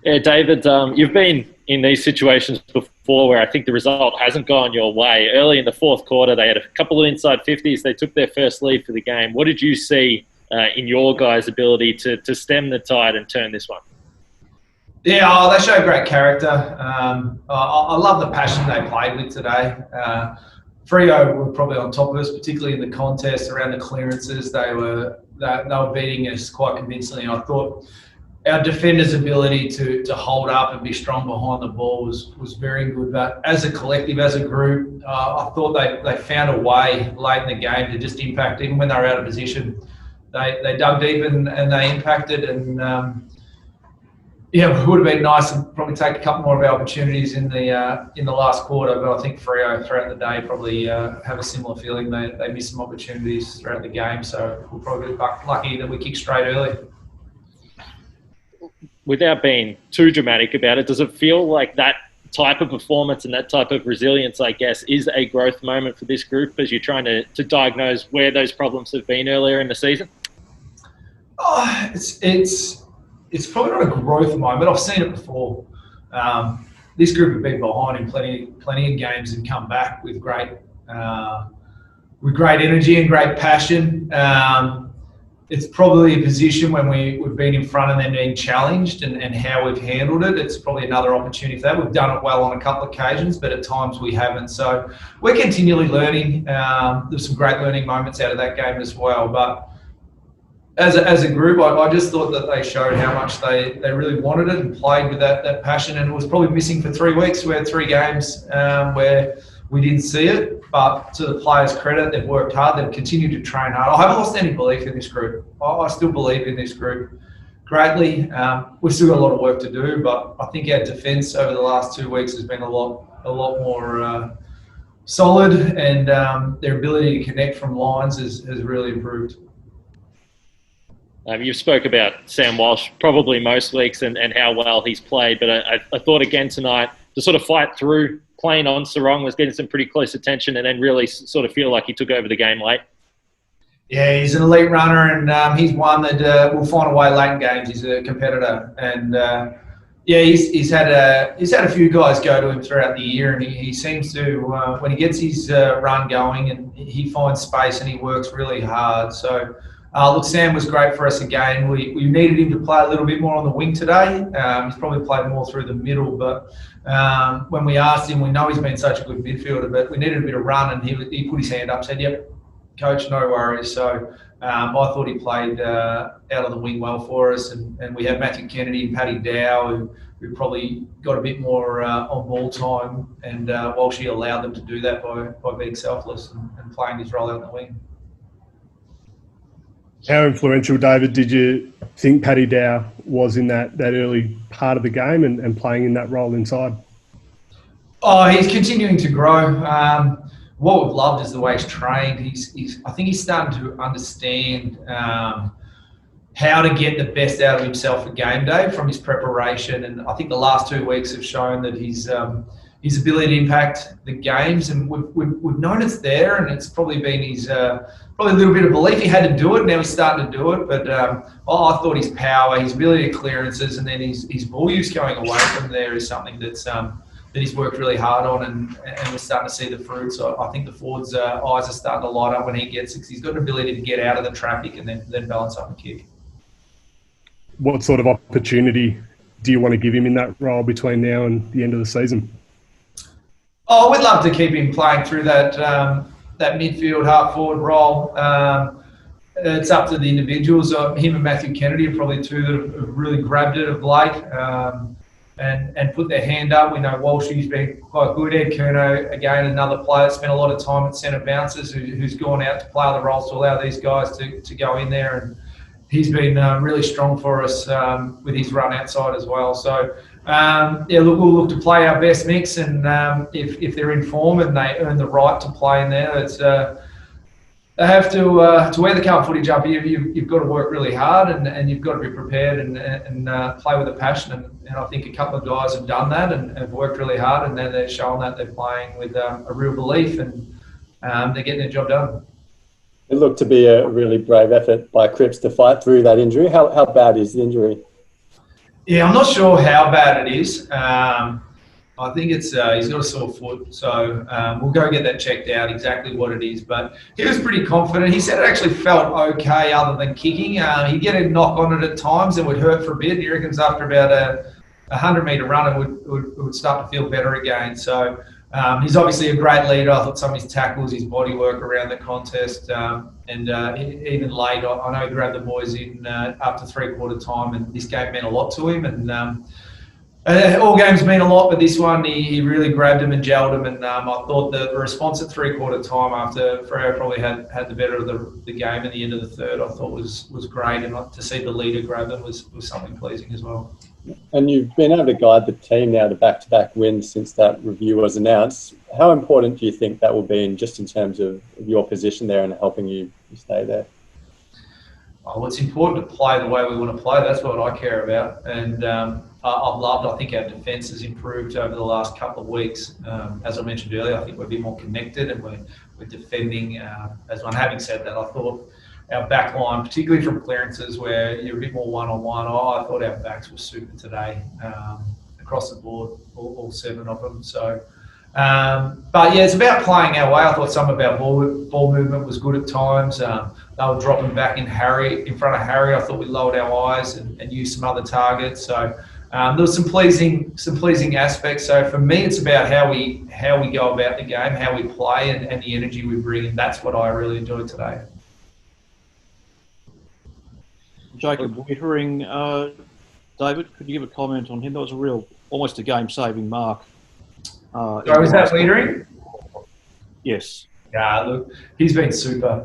Yeah, David, you've been in these situations before where I think the result hasn't gone your way. Early in the fourth quarter, they had a couple of inside 50s. They took their first lead for the game. What did you see in your guys' ability to stem the tide and turn this one? Yeah, they show great character. I love the passion they played with today. Freo were probably on top of us, particularly in the contest around the clearances. They were beating us quite convincingly. I thought our defenders' ability to hold up and be strong behind the ball was very good. But as a collective, as a group, I thought they found a way late in the game to just impact. Even when they were out of position, they dug deep and they impacted. And yeah, it would have been nice to probably take a couple more of our opportunities in the last quarter. But I think Freo throughout the day probably have a similar feeling. They missed some opportunities throughout the game, so we'll probably be lucky that we kicked straight early. Without being too dramatic about it, does it feel like that type of performance and that type of resilience, I guess, is a growth moment for this group as you're trying to diagnose where those problems have been earlier in the season? Oh, it's probably not a growth moment. I've seen it before. This group have been behind in plenty of games and come back with great energy and great passion. It's probably a position when we've been in front and then being challenged and how we've handled it. It's probably another opportunity for that. We've done it well on a couple of occasions, but at times we haven't. So we're continually learning. There's some great learning moments out of that game as well. But as a group, I just thought that they showed how much they really wanted it and played with that passion. And it was probably missing for 3 weeks. We had 3 games where we didn't see it, but to the players' credit, they've worked hard. They've continued to train hard. I haven't lost any belief in this group. I still believe in this group greatly. We've still got a lot of work to do, but I think our defence over the last 2 weeks has been a lot more solid, and their ability to connect from lines has really improved. You spoke about Sam Walsh probably most weeks and how well he's played, but I thought again tonight to sort of fight through playing on Sarong was getting some pretty close attention and then really sort of feel like he took over the game late. Yeah, he's an elite runner, and he's one that will find a way late in games. He's a competitor, and yeah, he's had a few guys go to him throughout the year, and he seems to when he gets his run going and he finds space and he works really hard. So look, Sam was great for us again. We needed him to play a little bit more on the wing today. He's probably played more through the middle, but when we asked him, we know he's been such a good midfielder, but we needed a bit of run, and he put his hand up, said, "Yep, coach, no worries." So I thought he played out on the wing well for us, and we have Matthew Kennedy and Paddy Dow who probably got a bit more on ball time, and Walshy allowed them to do that by being selfless and playing his role out on the wing. How influential, David, did you think Paddy Dow was in that early part of the game and playing in that role inside? Oh, he's continuing to grow. What we've loved is the way he's trained. I think he's starting to understand how to get the best out of himself for game day from his preparation. And I think the last 2 weeks have shown that his ability to impact the games, and we've known it's there, and it's probably been his probably a little bit of belief he had to do it. Now he's starting to do it, but I thought his power, his ability to clearances, and then his ball use going away from there is something that he's worked really hard on, and we're starting to see the fruits. So I think the forwards' eyes are starting to light up when he gets it, because he's got an ability to get out of the traffic and then balance up and kick. What sort of opportunity do you want to give him in that role between now and the end of the season? Oh, we'd love to keep him playing through that midfield half forward role. It's up to the individuals. Him and Matthew Kennedy are probably two that have really grabbed it of late and put their hand up. We know Walshy's been quite good. Ed Curnow, again, another player that spent a lot of time at centre bounces who's gone out to play other roles to allow these guys to go in there. And he's been really strong for us with his run outside as well. So, we'll look to play our best mix, and if they're in form and they earn the right to play in there, it's they have to wear the Carlton footy jumper. You've got to work really hard, and you've got to be prepared and play with a passion. And I think a couple of guys have done that and have worked really hard, and then they're showing that they're playing with a real belief, and they're getting their job done. It looked to be a really brave effort by Cripps to fight through that injury. How bad is the injury? Yeah, I'm not sure how bad it is. I think it's he's got a sore foot, so we'll go get that checked out exactly what it is. But he was pretty confident. He said it actually felt okay other than kicking. He'd get a knock on it at times and would hurt for a bit. He reckons after about a 100-metre run it would start to feel better again. So he's obviously a great leader. I thought some of his tackles, his body work around the contest, and even late, I know he grabbed the boys in up to three-quarter time, and this game meant a lot to him. And all games mean a lot, but this one he really grabbed him and gelled him. And I thought the response at three-quarter time after Freo probably had the better of the game at the end of the third, I thought was great. And to see the leader grab them was something pleasing as well. And you've been able to guide the team now to back-to-back wins since that review was announced. How important do you think that will be in terms of your position there and helping you stay there? Oh, it's important to play the way we want to play. That's what I care about. And I think our defence has improved over the last couple of weeks. As I mentioned earlier, I think we're a bit more connected and we're defending. Having said that, I thought our back line, particularly from clearances where you're a bit more one-on-one, I thought our backs were super today across the board, all seven of them. So, but yeah, it's about playing our way. I thought some of our ball movement was good at times. They were dropping back in front of Harry. I thought we lowered our eyes and used some other targets. So there was some pleasing aspects. So for me, it's about how we go about the game, how we play, and the energy we bring. And that's what I really enjoyed today. Jacob Wittering, David, could you give a comment on him? That was almost a game-saving mark. So was that Wittering? Yes. Yeah, look, he's been super.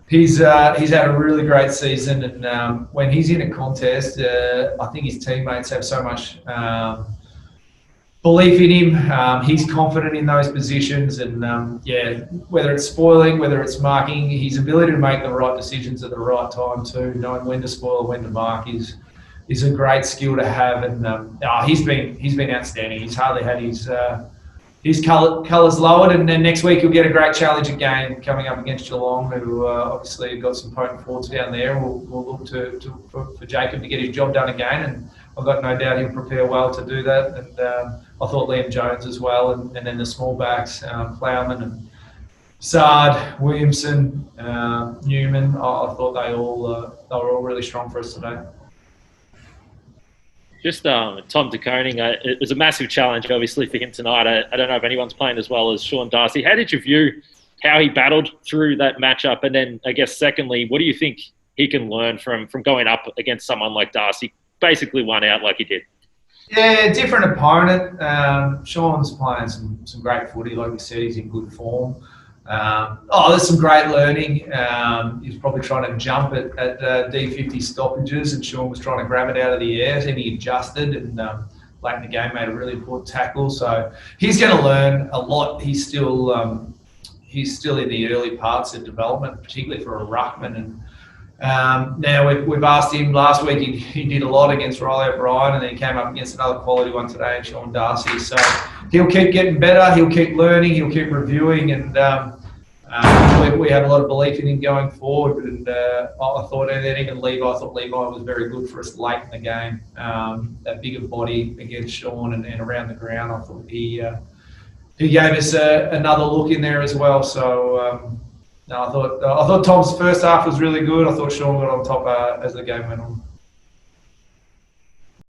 He's had a really great season, and when he's in a contest, I think his teammates have so much belief in him. He's confident in those positions, and whether it's spoiling, whether it's marking, his ability to make the right decisions at the right time too, knowing when to spoil and when to mark is a great skill to have. And he's been outstanding. He's hardly had his colours lowered, and then next week he'll get a great challenge again coming up against Geelong, who obviously have got some potent forwards down there. We'll look for Jacob to get his job done again, and I've got no doubt he'll prepare well to do that. And I thought Liam Jones as well, and then the small backs, Plowman and Sard, Williamson, Newman. I thought they were all really strong for us today. Just Tom de Koning, it was a massive challenge, obviously, for him tonight. I don't know if anyone's playing as well as Sean Darcy. How did you view how he battled through that matchup? And then, I guess, secondly, what do you think he can learn from going up against someone like Darcy, basically won out like he did? Yeah, different opponent. Sean's playing some great footy. Like we said, he's in good form. There's some great learning. He's probably trying to jump at D50 stoppages, and Sean was trying to grab it out of the air. And he adjusted, and late in the game made a really important tackle. So he's going to learn a lot. He's still in the early parts of development, particularly for a ruckman. And now we've asked him last week. He did a lot against Riley O'Brien, and then he came up against another quality one today, Sean Darcy. So he'll keep getting better. He'll keep learning. He'll keep reviewing, and we have a lot of belief in him going forward. And I thought, and then even Levi, I thought Levi was very good for us late in the game. That bigger body against Sean and around the ground, I thought he gave us another look in there as well. So. No, I thought Tom's first half was really good. I thought Sean got on top as the game went on.